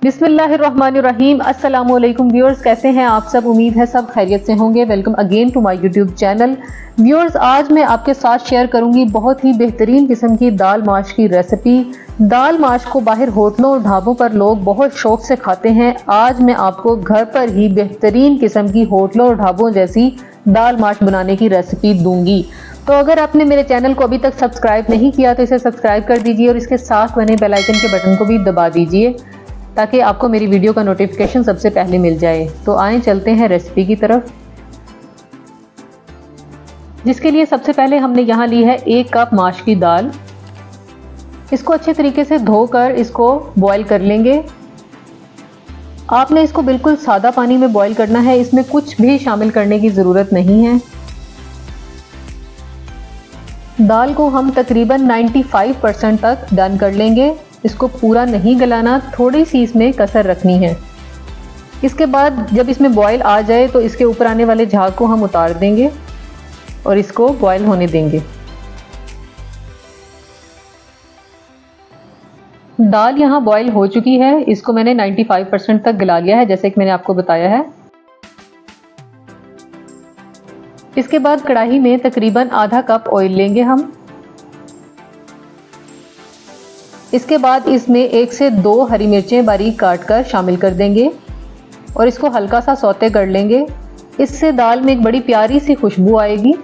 बिस्मिल्लाहिर्रहमानिर्रहीम। अस्सलामुअलैकुम व्यूअर्स, कैसे हैं आप सब? उम्मीद है सब खैरियत से होंगे। Welcome again to my YouTube channel. Viewers, आज मैं आपके साथ शेयर करूंगी बहुत ही बेहतरीन किस्म की दाल माश की रेसिपी। दाल माश को बाहर होटलों और ढाबों पर लोग बहुत शौक से खाते हैं। आज मैं आपको घर पर ही बेहतरीन किस्म की होटलों और ढाबों जैसी दाल माश बनाने की रेसिपी दूंगी। तो अगर आपने मेरे चैनल को अभी तक सब्सक्राइब नहीं किया तो इसे सब्सक्राइब कर दीजिए और इसके साथ बने बेल आइकन के बटन को भी दबा दीजिए ताकि आपको मेरी वीडियो का नोटिफिकेशन सबसे पहले मिल जाए। तो आए चलते हैं रेसिपी की तरफ, जिसके लिए सबसे पहले हमने यहाँ ली है 1 कप माश की दाल। इसको अच्छे तरीके से धोकर इसको बॉईल कर लेंगे। आपने इसको बिल्कुल सादा पानी में बॉईल करना है, इसमें कुछ भी शामिल करने की ज़रूरत नहीं है। दाल को हम तकरीबन 95% तक डन कर लेंगे। इसको पूरा नहीं गलाना, थोड़ी सी इसमें कसर रखनी है। इसके बाद जब इसमें बॉयल आ जाए तो इसके ऊपर आने वाले झाग को हम उतार देंगे और इसको बॉयल होने देंगे। दाल यहाँ बॉयल हो चुकी है, इसको मैंने 95% तक गला लिया है जैसे कि मैंने आपको बताया है। इसके बाद कढ़ाई में तकरीबन आधा कप ऑयल लेंगे हम। इसके बाद इसमें 1 से 2 हरी मिर्चें बारीक काट कर शामिल कर देंगे और इसको हल्का सा सौते कर लेंगे। इससे दाल में एक बड़ी प्यारी सी खुशबू आएगी।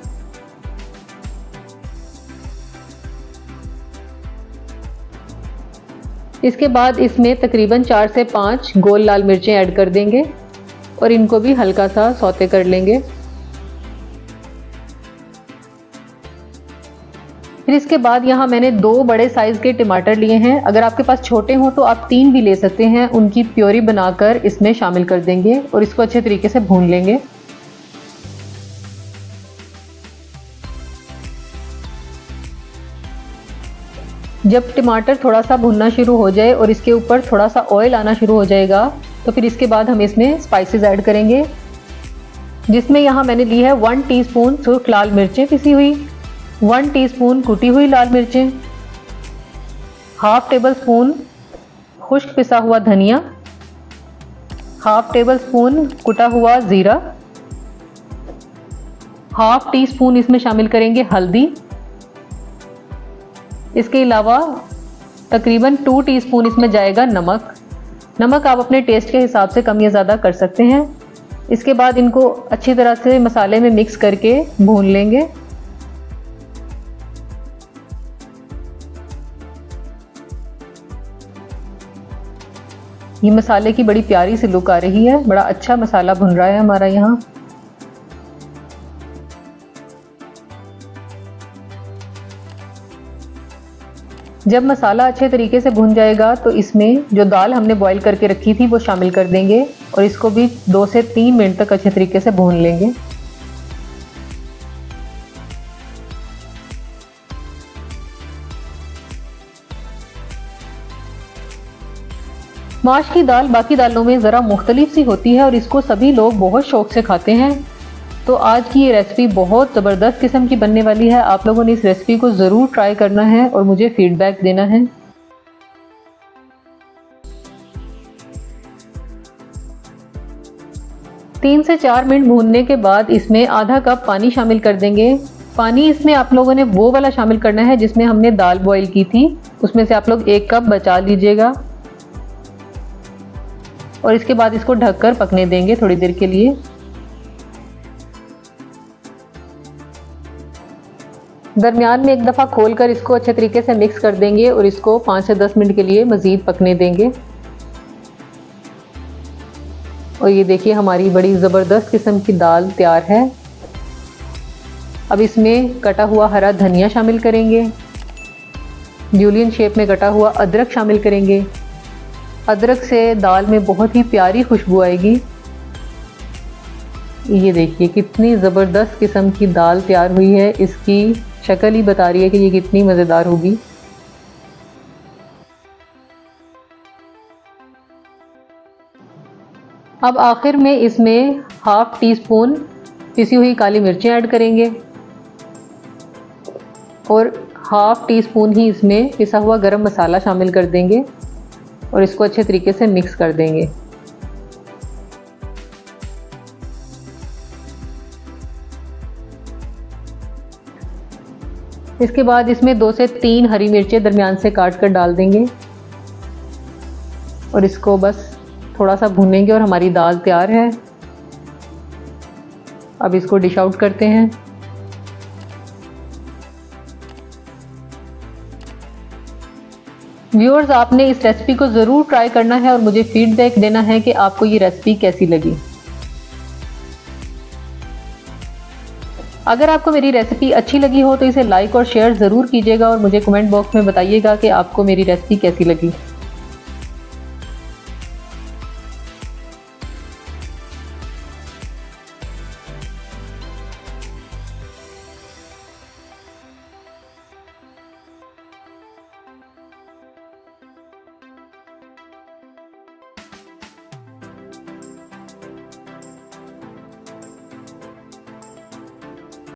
इसके बाद इसमें तकरीबन 4 से 5 गोल लाल मिर्चें ऐड कर देंगे और इनको भी हल्का सा सौते कर लेंगे। फिर इसके बाद यहाँ मैंने 2 बड़े साइज़ के टमाटर लिए हैं। अगर आपके पास छोटे हों तो आप 3 भी ले सकते हैं। उनकी प्योरी बनाकर इसमें शामिल कर देंगे और इसको अच्छे तरीके से भून लेंगे। जब टमाटर थोड़ा सा भुनना शुरू हो जाए और इसके ऊपर थोड़ा सा ऑयल आना शुरू हो जाएगा तो फिर इसके बाद हम इसमें स्पाइसेस ऐड करेंगे, जिसमें यहाँ मैंने ली है 1 टीस्पून सुर्ख लाल मिर्चें पिसी हुई, 1 टीस्पून कुटी हुई लाल मिर्चें, हाफ टेबल स्पून खुश्क पिसा हुआ धनिया, हाफ टेबल स्पून कुटा हुआ ज़ीरा, हाफ टी स्पून इसमें शामिल करेंगे हल्दी। इसके अलावा तकरीबन 2 टीस्पून इसमें जाएगा नमक। नमक आप अपने टेस्ट के हिसाब से कम या ज़्यादा कर सकते हैं। इसके बाद इनको अच्छी तरह से मसाले में मिक्स करके भून लेंगे। ये मसाले की बड़ी प्यारी सी लुक आ रही है, बड़ा अच्छा मसाला भुन रहा है हमारा यहाँ। जब मसाला अच्छे तरीके से भुन जाएगा तो इसमें जो दाल हमने बॉईल करके रखी थी वो शामिल कर देंगे और इसको भी 2 से 3 मिनट तक अच्छे तरीके से भून लेंगे। माश की दाल बाकी दालों में ज़रा मुख्तलिफ सी होती है और इसको सभी लोग बहुत शौक से खाते हैं। तो आज की ये रेसिपी बहुत ज़बरदस्त किस्म की बनने वाली है। आप लोगों ने इस रेसिपी को ज़रूर ट्राई करना है और मुझे फीडबैक देना है। तीन से 4 मिनट भूनने के बाद इसमें आधा कप पानी शामिल कर देंगे। पानी इसमें आप लोगों ने वो वाला शामिल करना है जिसमें हमने दाल बॉईल की थी, उसमें से आप लोग 1 कप बचा लीजिएगा और इसके बाद इसको ढककर पकने देंगे थोड़ी देर के लिए। दरमियान में एक दफ़ा खोलकर इसको अच्छे तरीके से मिक्स कर देंगे और इसको 5 से 10 मिनट के लिए मज़ीद पकने देंगे। और ये देखिए हमारी बड़ी ज़बरदस्त किस्म की दाल तैयार है। अब इसमें कटा हुआ हरा धनिया शामिल करेंगे, जूलियन शेप में कटा हुआ अदरक शामिल करेंगे। अदरक से दाल में बहुत ही प्यारी खुशबू आएगी। ये देखिए कितनी ज़बरदस्त किस्म की दाल तैयार हुई है, इसकी शक्ल ही बता रही है कि ये कितनी मज़ेदार होगी। अब आखिर में इसमें हाफ टी स्पून पिसी हुई काली मिर्चें ऐड करेंगे और हाफ टी स्पून ही इसमें पिसा हुआ गरम मसाला शामिल कर देंगे। और इसको अच्छे तरीके से मिक्स कर देंगे। इसके बाद इसमें 2 से 3 हरी मिर्चें दरमियान से काट कर डाल देंगे और इसको बस थोड़ा सा भूनेंगे और हमारी दाल तैयार है। अब इसको डिश आउट करते हैं। व्यूअर्स, आपने इस रेसिपी को ज़रूर ट्राई करना है और मुझे फीडबैक देना है कि आपको ये रेसिपी कैसी लगी। अगर आपको मेरी रेसिपी अच्छी लगी हो तो इसे लाइक और शेयर ज़रूर कीजिएगा और मुझे कमेंट बॉक्स में बताइएगा कि आपको मेरी रेसिपी कैसी लगी।